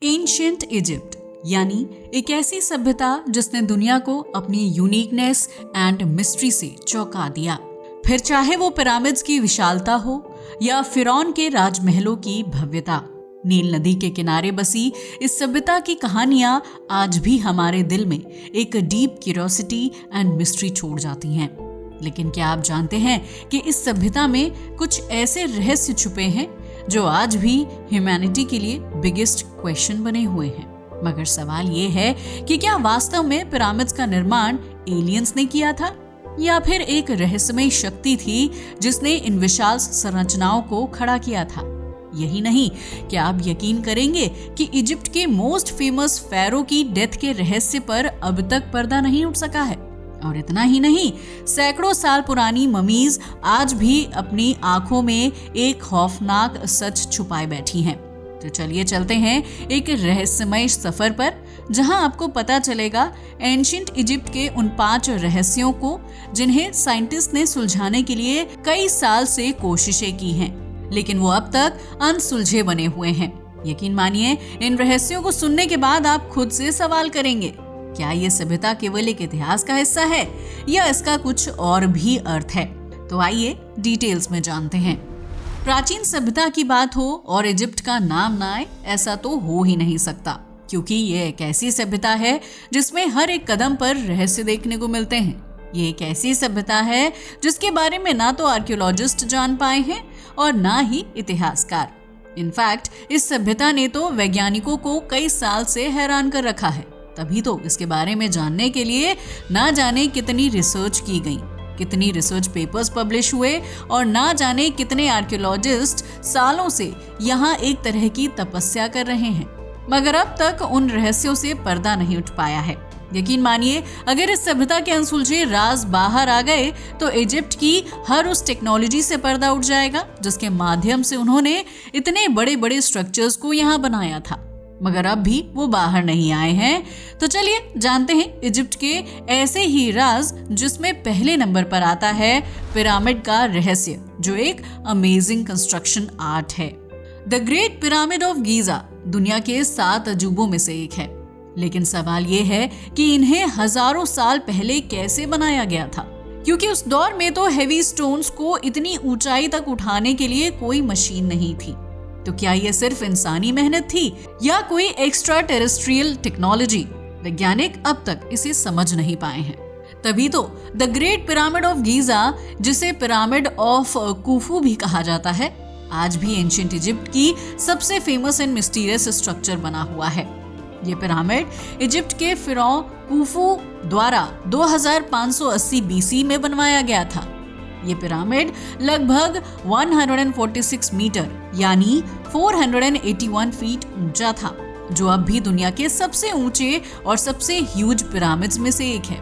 Ancient Egypt यानी एक ऐसी सभ्यता जिसने दुनिया को अपनी यूनिकनेस एंड मिस्ट्री से चौंका दिया। फिर चाहे वो पिरामिड्स की विशालता हो या फिरौन के राजमहलों की भव्यता, नील नदी के किनारे बसी इस सभ्यता की कहानियां आज भी हमारे दिल में एक डीप क्यूरियोसिटी एंड मिस्ट्री छोड़ जाती हैं। लेकिन क्या आप जानते हैं कि इस सभ्यता में कुछ ऐसे रहस्य छुपे हैं जो आज भी ह्यूमैनिटी के लिए बिगेस्ट क्वेश्चन बने हुए हैं। मगर सवाल ये है कि क्या वास्तव में पिरामिड्स का निर्माण एलियंस ने किया था या फिर एक रहस्यमय शक्ति थी जिसने इन विशाल संरचनाओं को खड़ा किया था। यही नहीं, क्या आप यकीन करेंगे कि इजिप्ट के मोस्ट फेमस फेरो की डेथ के रहस्य पर अब तक पर्दा नहीं उठ सका है। और इतना ही नहीं, सैकड़ों साल पुरानी ममीज आज भी अपनी आंखों में एक खौफनाक सच छुपाए बैठी हैं। तो चलिए चलते हैं एक रहस्यमय सफर पर, जहां आपको पता चलेगा एंशिएंट इजिप्ट के उन 5 रहस्यों को जिन्हें साइंटिस्ट ने सुलझाने के लिए कई साल से कोशिशें की हैं, लेकिन वो अब तक अनसुलझे बने हुए हैं। यकीन मानिए, इन रहस्यों को सुनने के बाद आप खुद से सवाल करेंगे, क्या ये सभ्यता केवल एक इतिहास का हिस्सा है या इसका कुछ और भी अर्थ है। तो आइए डिटेल्स में जानते हैं। प्राचीन सभ्यता की बात हो और इजिप्ट का नाम ना आए, ऐसा तो हो ही नहीं सकता, क्योंकि ये एक ऐसी सभ्यता है जिसमें हर एक कदम पर रहस्य देखने को मिलते हैं। ये एक ऐसी सभ्यता है जिसके बारे में ना तो आर्कियोलॉजिस्ट जान पाए हैं और ना ही इतिहासकार। इनफैक्ट इस सभ्यता ने तो वैज्ञानिकों को कई साल से हैरान कर रखा है। तभी तो इसके बारे में जानने के लिए ना जाने कितनी रिसर्च की गई, कितनी रिसर्च पेपर्स पब्लिश हुए और ना जाने कितने आर्कियोलॉजिस्ट सालों से यहाँ एक तरह की तपस्या कर रहे हैं। मगर अब तक उन रहस्यों से पर्दा नहीं उठ पाया है। यकीन मानिए, अगर इस सभ्यता के अनसुलझे राज बाहर आ गए तो इजिप्ट की हर उस टेक्नोलॉजी से पर्दा उठ जाएगा जिसके माध्यम से उन्होंने इतने बड़े बड़े स्ट्रक्चर्स को यहाँ बनाया था। मगर अब भी वो बाहर नहीं आए हैं। तो चलिए जानते हैं इजिप्ट के ऐसे ही राज जिसमें पहले नंबर पर आता है पिरामिड का रहस्य, जो एक अमेजिंग कंस्ट्रक्शन आर्ट है। The great pyramid of Giza दुनिया के 7 अजूबों में से एक है। लेकिन सवाल ये है कि इन्हें हजारों साल पहले कैसे बनाया गया था, क्योंकि उस दौर में तो हेवी स्टोन्स को इतनी ऊंचाई तक उठाने के लिए कोई मशीन नहीं थी। तो क्या ये सिर्फ इंसानी मेहनत थी या कोई एक्स्ट्रा टेरेस्ट्रियल टेक्नोलॉजी? वैज्ञानिक अब तक इसे समझ नहीं पाए हैं। तभी तो the great pyramid of Giza, जिसे पिरामिड ऑफ कुफू भी कहा जाता है, आज भी एंशिएंट इजिप्ट की सबसे फेमस एंड मिस्टीरियस स्ट्रक्चर बना हुआ है। ये पिरामिड इजिप्ट के फिरौन कुफू द्वारा 2580 बीसी में बनवाया गया था। ये पिरामिड लगभग 146 मीटर यानी 481 फीट ऊंचा था, जो अब भी दुनिया के सबसे ऊंचे और सबसे ह्यूज पिरामिड्स में से एक है।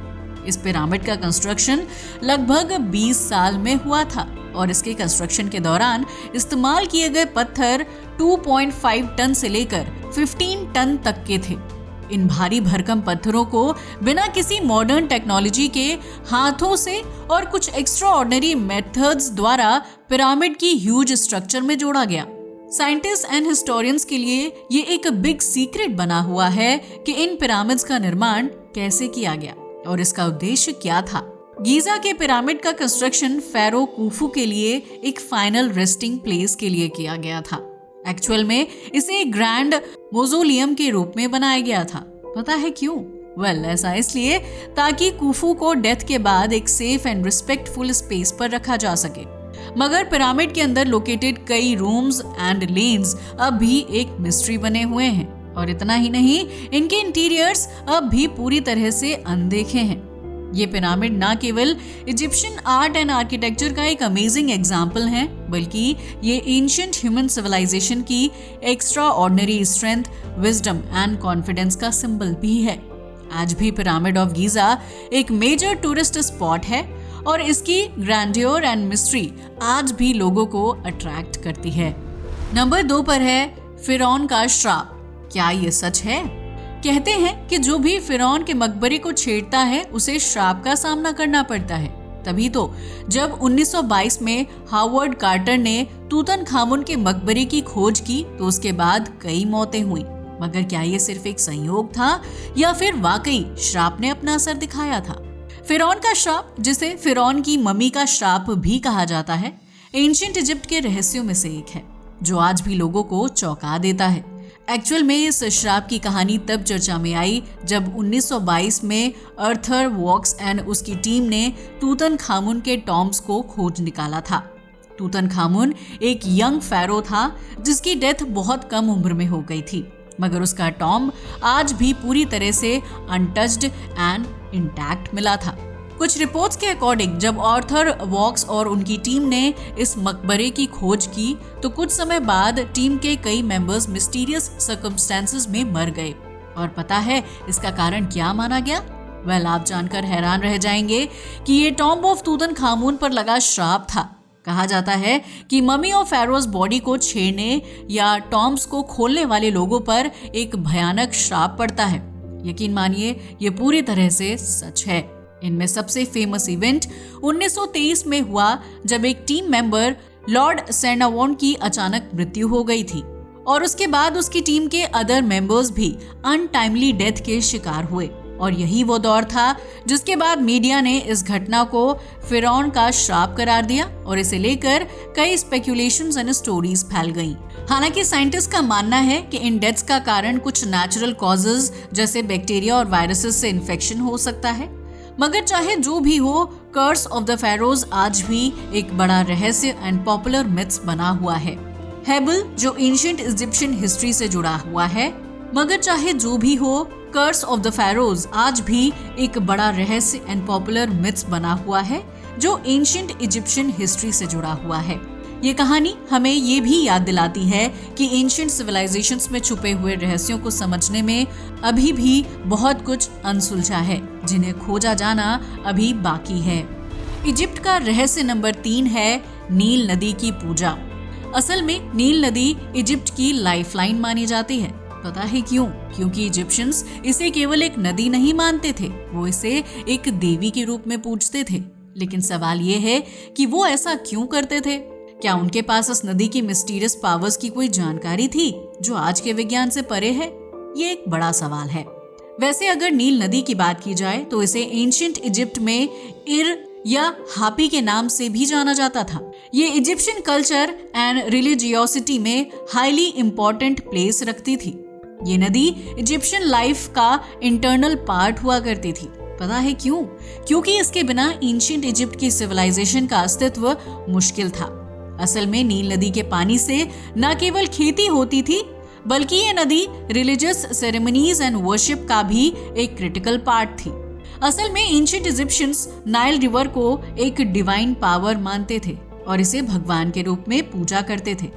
इस पिरामिड का कंस्ट्रक्शन लगभग 20 साल में हुआ था और इसके कंस्ट्रक्शन के दौरान इस्तेमाल किए गए पत्थर 2.5 टन से लेकर 15 टन तक के थे। इन भारी भरकम पत्थरों को बिना किसी मॉडर्न टेक्नोलॉजी के हाथों से और कुछ एक्स्ट्रा ऑर्डिनरी मेथड्स द्वारा पिरामिड की ह्यूज स्ट्रक्चर में जोड़ा गया। साइंटिस्ट एंड हिस्टोरियंस के लिए ये एक बिग सीक्रेट बना हुआ है कि इन पिरामिड्स का निर्माण कैसे किया गया और इसका उद्देश्य क्या था। गीजा के पिरामिड का कंस्ट्रक्शन फेरो कुफू के लिए एक फाइनल रेस्टिंग प्लेस के लिए किया गया था। एक्चुअल में इसे एक ग्रैंड मोज़ोलियम के रूप में बनाया गया था। पता है क्यों? ऐसा इसलिए ताकि कुफू को डेथ के बाद एक सेफ एंड रिस्पेक्टफुल स्पेस पर रखा जा सके। मगर पिरामिड के अंदर लोकेटेड कई रूम्स एंड लेन्स अब भी एक मिस्ट्री बने हुए हैं। और इतना ही नहीं, इनके इंटीरियर्स अब भी पूरी तरह से अनदेखे हैं। ये पिरामिड ना केवल इजिप्शियन आर्ट एंड आर्किटेक्चर का एक अमेजिंग एग्जाम्पल है, बल्कि ये एंशिएंट ह्यूमन सिविलाइजेशन की extra ordinary strength, wisdom and confidence का सिंबल भी है। आज भी पिरामिड ऑफ गीजा एक मेजर टूरिस्ट स्पॉट है और इसकी ग्रैंडियर एंड मिस्ट्री आज भी लोगों को अट्रैक्ट करती है। नंबर 2 पर है फिरौन का श्राप। क्या ये सच है? कहते हैं कि जो भी फिरौन के मकबरे को छेड़ता है उसे श्राप का सामना करना पड़ता है। तभी तो जब 1922 में हावर्ड कार्टर ने तूतनखामुन के मकबरे की खोज की तो उसके बाद कई मौतें हुई। मगर क्या ये सिर्फ एक संयोग था या फिर वाकई श्राप ने अपना असर दिखाया था? फिरौन का श्राप, जिसे फिरौन की मम्मी का श्राप भी कहा जाता है, एंशिएंट इजिप्ट के रहस्यों में से एक है जो आज भी लोगों को चौंका देता है। एक्चुअल में इस श्राप की कहानी तब चर्चा में आई जब 1922 में आर्थर वॉक्स एंड उसकी टीम ने तूतनखामुन के टॉम्ब्स को खोज निकाला था। तूतनखामुन एक यंग फैरो था जिसकी डेथ बहुत कम उम्र में हो गई थी, मगर उसका टॉम्ब आज भी पूरी तरह से अनटच्ड एंड इंटैक्ट मिला था। कुछ रिपोर्ट्स के अकॉर्डिंग जब आर्थर वॉक्स और उनकी टीम ने इस मकबरे की खोज की तो कुछ समय बाद टीम के कई मेंबर्स मिस्टीरियस सर्कमस्टेंसेस में मर गए। और पता है इसका कारण क्या माना गया? वेल, आप जानकर हैरान रह जाएंगे कि ये टॉम्ब ऑफ तूतनखामुन पर लगा श्राप था। कहा जाता है कि ममी ऑफ फेरोज बॉडी को छेड़ने या टॉम्ब्स को खोलने वाले लोगों पर एक भयानक श्राप पड़ता है। यकीन मानिए ये पूरी तरह से सच है। इनमें सबसे फेमस इवेंट 1923 में हुआ जब एक टीम मेंबर लॉर्ड सेनावॉन की अचानक मृत्यु हो गई थी और उसके बाद उसकी टीम के अदर मेंबर्स भी अनटाइमली डेथ के शिकार हुए। और यही वो दौर था जिसके बाद मीडिया ने इस घटना को फिरौन का श्राप करार दिया और इसे लेकर कई स्पेकुलेशंस एंड स्टोरीज फैल गईं। हालांकि साइंटिस्ट का मानना है कि इन डेथ्स का कारण कुछ नेचुरल कॉजेज जैसे बैक्टीरिया और वायरसेस से इन्फेक्शन हो सकता है, मगर चाहे जो भी हो, कर्स ऑफ द फेरोज आज भी एक बड़ा रहस्य एंड पॉपुलर मिथ्स बना हुआ है। हेबल जो एंशिएंट इजिप्शियन हिस्ट्री से जुड़ा हुआ है, मगर चाहे जो भी हो, कर्स ऑफ द फेरोज आज भी एक बड़ा रहस्य एंड पॉपुलर मिथ्स बना हुआ है जो एंशिएंट इजिप्शियन हिस्ट्री से जुड़ा हुआ है। ये कहानी हमें ये भी याद दिलाती है कि एंशिएंट सिविलाइजेशंस में छुपे हुए रहस्यों को समझने में अभी भी बहुत कुछ अनसुलझा है, जिन्हें खोजा जाना अभी बाकी है। इजिप्ट का रहस्य नंबर 3 है नील नदी की पूजा। असल में नील नदी इजिप्ट की लाइफलाइन मानी जाती है। पता है क्यों? क्योंकि इजिप्शियंस इसे केवल एक नदी नहीं मानते थे, वो इसे एक देवी के रूप में पूजते थे। लेकिन सवाल ये है कि वो ऐसा क्यों करते थे? क्या उनके पास इस नदी की मिस्टीरियस पावर्स की कोई जानकारी थी जो आज के विज्ञान से परे है? ये एक बड़ा सवाल है। वैसे अगर नील नदी की बात की जाए तो इसे एंशिएंट इजिप्ट में इर या हापी के नाम से भी जाना जाता था। ये इजिप्शियन कल्चर एंड रिलीजियोसिटी में हाईली इंपॉर्टेंट प्लेस रखती थी। ये नदी इजिप्शियन लाइफ का इंटरनल पार्ट हुआ करती थी। पता है क्यों? क्योंकि इसके बिना एंशिएंट इजिप्ट की सिविलाइजेशन का अस्तित्व मुश्किल था। असल में नील नदी के पानी से न केवल खेती होती थी, बल्कि ये नदी रिलीजियस सेरेमनीज एंड वर्शिप का भी एक क्रिटिकल पार्ट थी। असल में एंशिएंट इजिप्शियंस नाइल रिवर को एक डिवाइन पावर मानते थे और इसे भगवान के रूप में पूजा करते थे।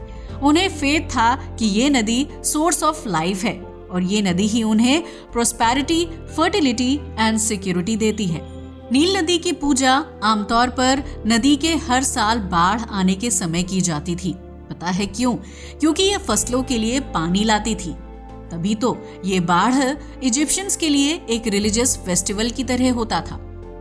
उन्हें फेथ था कि ये नदी सोर्स ऑफ लाइफ है और ये नदी ही उन्हें प्रोस्पेरिटी, फर्टिलिटी एंड सिक्योरिटी देती है। नील नदी की पूजा आमतौर पर नदी के हर साल बाढ़ आने के समय की जाती थी। पता है क्यों? क्योंकि ये फसलों के लिए पानी लाती थी। तभी तो ये बाढ़ इजिप्शियंस के लिए एक रिलीजियस फेस्टिवल की तरह होता था,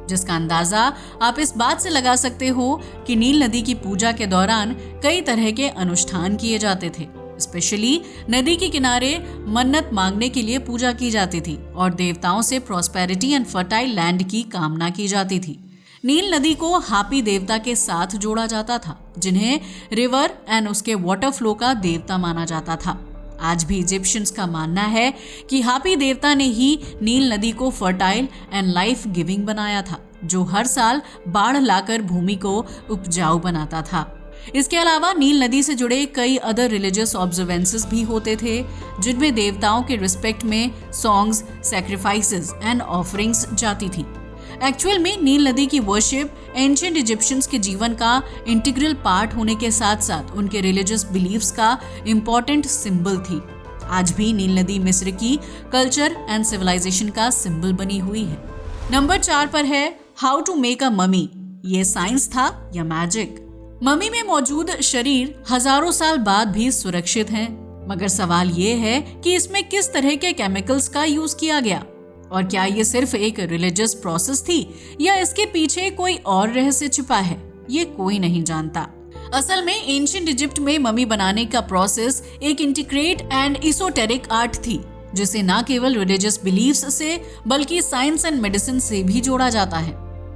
जिसका अंदाजा आप इस बात से लगा सकते हो कि नील नदी की पूजा के दौरान कई तरह के अनुष्ठान किए जाते थे। स्पेशली नदी के किनारे मन्नत मांगने के लिए पूजा की जाती थी और देवताओं से प्रॉस्पेरिटी एंड फर्टाइल लैंड की कामना की जाती थी। नील नदी को हापी देवता के साथ जोड़ा जाता था, जिन्हें रिवर एंड उसके वाटर फ्लो का देवता माना जाता था। आज भी इजिप्शियंस का मानना है कि हापी देवता ने ही नील नदी को फर्टाइल एंड लाइफ गिविंग बनाया था, जो हर साल बाढ़ लाकर भूमि को उपजाऊ बनाता था। इसके अलावा नील नदी से जुड़े कई अदर रिलीजियस ऑब्जर्वेंसेस भी होते थे, जिनमें देवताओं के रिस्पेक्ट में सॉन्ग्स, सैक्रिफाइसेस एंड ऑफरिंग्स जाती थी। एक्चुअल में नील नदी की वर्शिप एंशिएंट इजिप्शियंस के जीवन का इंटीग्रल पार्ट होने के साथ साथ उनके रिलीजियस बिलीफ्स का इम्पोर्टेंट सिंबल थी। आज भी नील नदी मिस्र की कल्चर एंड सिविलाइजेशन का सिंबल बनी हुई है। नंबर 4 पर है how to make a mummy. ये साइंस था या मैजिक? ममी में मौजूद शरीर हजारों साल बाद भी सुरक्षित हैं, मगर सवाल ये है कि इसमें किस तरह के केमिकल्स का यूज किया गया और क्या ये सिर्फ एक रिलीजियस प्रोसेस थी या इसके पीछे कोई और रहस्य छिपा है, ये कोई नहीं जानता। असल में एंशिएंट इजिप्ट में ममी बनाने का प्रोसेस एक इंटीग्रेट एंड इजोटेरिक आर्ट थी, जिसे न केवल रिलीजियस बिलीफ्स से बल्कि साइंस एंड मेडिसिन से भी जोड़ा जाता है।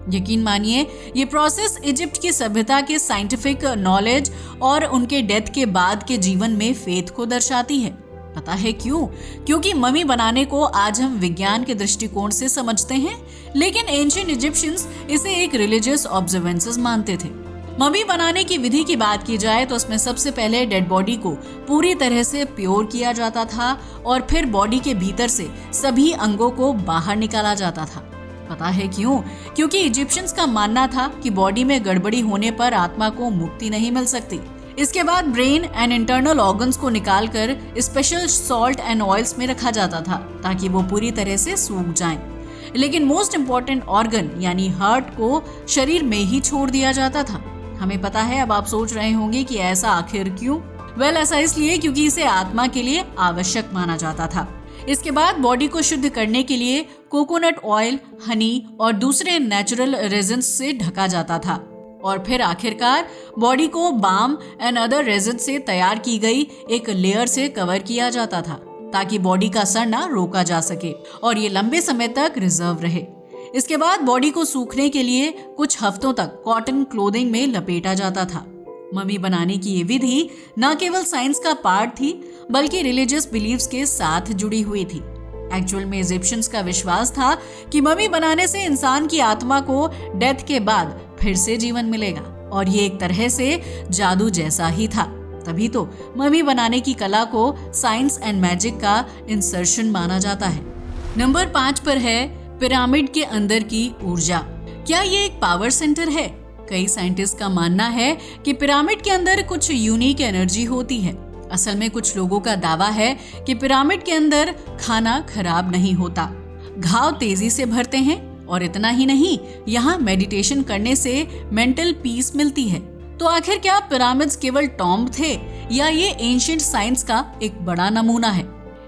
यकीन मानिए, ये प्रोसेस इजिप्ट की सभ्यता के साइंटिफिक नॉलेज और उनके डेथ के बाद के जीवन में फेथ को दर्शाती है। पता है क्यों? क्योंकि ममी बनाने को आज हम विज्ञान के दृष्टिकोण से समझते हैं, लेकिन एंशिएंट इजिप्शियंस इसे एक रिलीजियस ऑब्जर्वेंसेस मानते थे। ममी बनाने की विधि की बात की जाए तो उसमें सबसे पहले डेड बॉडी को पूरी तरह से प्योर किया जाता था और फिर बॉडी के भीतर से सभी अंगों को बाहर निकाला जाता था। पता है क्यों? क्योंकि इजिप्शियंस का मानना था कि बॉडी में गड़बड़ी होने पर आत्मा को मुक्ति नहीं मिल सकती। इसके बाद ब्रेन एंड इंटरनल ऑर्गन्स को निकालकर स्पेशल सॉल्ट एंड ऑयल्स में रखा जाता था ताकि वो पूरी तरह से सूख जाएं। लेकिन मोस्ट इम्पोर्टेंट ऑर्गन यानी हार्ट को शरीर में ही छोड़ दिया जाता था। हमें पता है, अब आप सोच रहे होंगे कि ऐसा आखिर क्यों? ऐसा इसलिए क्योंकि इसे आत्मा के लिए आवश्यक माना जाता था। इसके बाद बॉडी को शुद्ध करने के लिए कोकोनट ऑयल, हनी और दूसरे नेचुरल रेजिन्स से ढका जाता था और फिर आखिरकार बॉडी को बाम एंड अदर रेजिन से तैयार की गई एक लेयर से कवर किया जाता था ताकि बॉडी का सड़ना रोका जा सके और ये लंबे समय तक रिजर्व रहे। इसके बाद बॉडी को सूखने के लिए कुछ हफ्तों तक कॉटन क्लोथिंग में लपेटा जाता था। ममी बनाने की ये विधि न केवल साइंस का पार्ट थी बल्कि रिलीजियस बिलीव्स के साथ जुड़ी हुई थी। एक्चुअल में इजिप्शियंस का विश्वास था कि ममी बनाने से इंसान की आत्मा को डेथ के बाद फिर से जीवन मिलेगा और ये एक तरह से जादू जैसा ही था। तभी तो ममी बनाने की कला को साइंस एंड मैजिक का इंसर्शन माना जाता है। नंबर 5 पर है पिरामिड के अंदर की ऊर्जा। क्या ये एक पावर सेंटर है? कई साइंटिस्ट का मानना है कि पिरामिड के अंदर कुछ यूनिक एनर्जी होती है। असल में कुछ लोगों का दावा है कि पिरामिड के अंदर खाना खराब नहीं होता, घाव तेजी से भरते हैं और इतना ही नहीं, यहाँ मेडिटेशन करने से मेंटल पीस मिलती है। तो आखिर क्या पिरामिड्स केवल टॉम्ब थे या ये एंशिएंट साइंस का एक बड़ा नमूना है?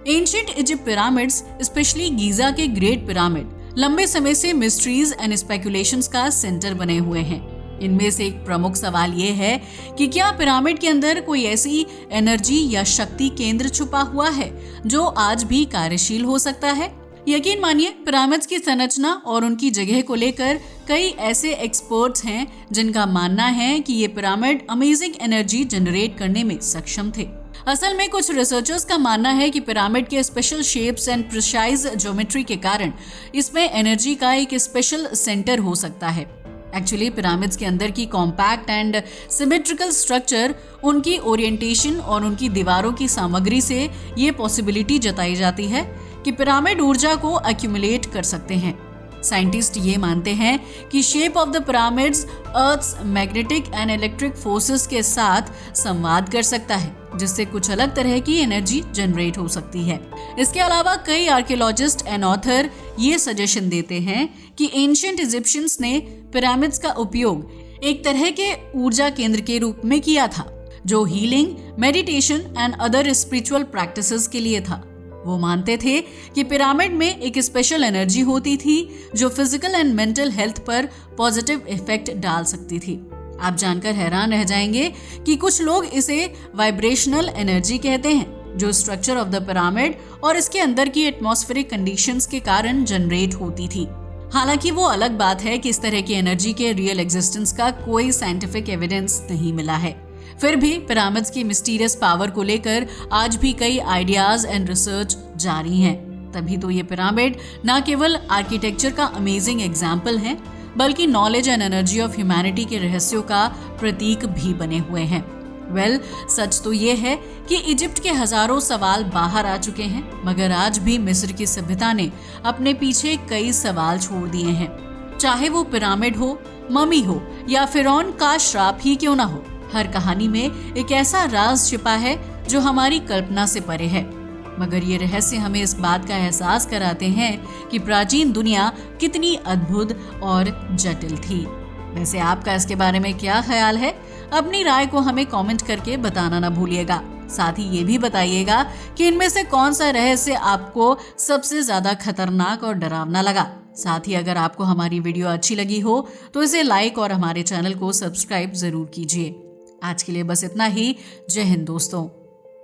Ancient Egypt pyramids, specially Giza के ग्रेट पिरामिड, लंबे समय से मिस्ट्रीज एंड स्पेकुलेशंस का सेंटर बने हुए हैं। इनमें से एक प्रमुख सवाल ये है कि क्या पिरामिड के अंदर कोई ऐसी एनर्जी या शक्ति केंद्र छुपा हुआ है जो आज भी कार्यशील हो सकता है? यकीन मानिए, पिरामिड्स की संरचना और उनकी जगह को लेकर कई ऐसे एक्सपर्ट्स हैं जिनका मानना है कि ये पिरामिड अमेजिंग एनर्जी जनरेट करने में सक्षम थे। असल में कुछ रिसर्चर्स का मानना है कि पिरामिड के special shapes and precise geometry के कारण इसमें एनर्जी का एक स्पेशल सेंटर हो सकता है। एक्चुअली पिरामिड्स के अंदर की कॉम्पैक्ट एंड सिमेट्रिकल स्ट्रक्चर, उनकी ओरिएंटेशन और उनकी दीवारों की सामग्री से ये पॉसिबिलिटी जताई जाती है कि पिरामिड ऊर्जा को एक्यूमुलेट कर सकते हैं। साइंटिस्ट ये मानते हैं कि shape of the pyramids earth's magnetic and electric forces के साथ संवाद कर सकता है, जिससे कुछ अलग तरह की एनर्जी जनरेट हो सकती है। इसके अलावा कई आर्कियोलॉजिस्ट एंड ऑथर ये सजेशन देते हैं कि एंशिएंट इजिप्शियंस ने पिरामिड्स का उपयोग एक तरह के ऊर्जा केंद्र के रूप में किया था, जो healing, meditation and other spiritual practices के लिए था। वो मानते थे कि पिरामिड में एक स्पेशल एनर्जी होती थी जो फिजिकल एंड मेंटल हेल्थ पर पॉजिटिव इफेक्ट डाल सकती थी। आप जानकर हैरान रह जाएंगे कि कुछ लोग इसे वाइब्रेशनल एनर्जी कहते हैं, जो स्ट्रक्चर ऑफ द पिरामिड और इसके अंदर की एटमॉस्फेरिक कंडीशंस के कारण जनरेट होती थी। हालांकि वो अलग बात है कि इस तरह की एनर्जी के रियल एग्जिस्टेंस का कोई साइंटिफिक एविडेंस नहीं मिला है। फिर भी पिरामिड्स की मिस्टीरियस पावर को लेकर आज भी कई आइडियाज एंड रिसर्च जारी हैं। तभी तो ये पिरामिड न केवल आर्किटेक्चर का अमेजिंग एग्जाम्पल है, बल्कि knowledge and energy of humanity के रहस्यों का प्रतीक भी बने हुए हैं। सच तो ये है कि इजिप्ट के हजारों सवाल बाहर आ चुके हैं, मगर आज भी मिस्र की सभ्यता ने अपने पीछे कई सवाल छोड़ दिए हैं। चाहे वो पिरामिड हो, ममी हो या फिरौन का श्राप ही क्यों ना हो, हर कहानी में एक ऐसा राज छिपा है जो हमारी कल्पना से परे है। मगर ये रहस्य हमें इस बात का एहसास कराते हैं कि प्राचीन दुनिया कितनी अद्भुत और जटिल थी। वैसे आपका इसके बारे में क्या ख्याल है? अपनी राय को हमें कमेंट करके बताना ना भूलिएगा। साथ ही ये भी बताइएगा कि इनमें से कौन सा रहस्य आपको सबसे ज्यादा खतरनाक और डरावना लगा। साथ ही अगर आपको हमारी वीडियो अच्छी लगी हो तो इसे लाइक और हमारे चैनल को सब्सक्राइब जरूर कीजिए। आज के लिए बस इतना ही। जय हिंद दोस्तों।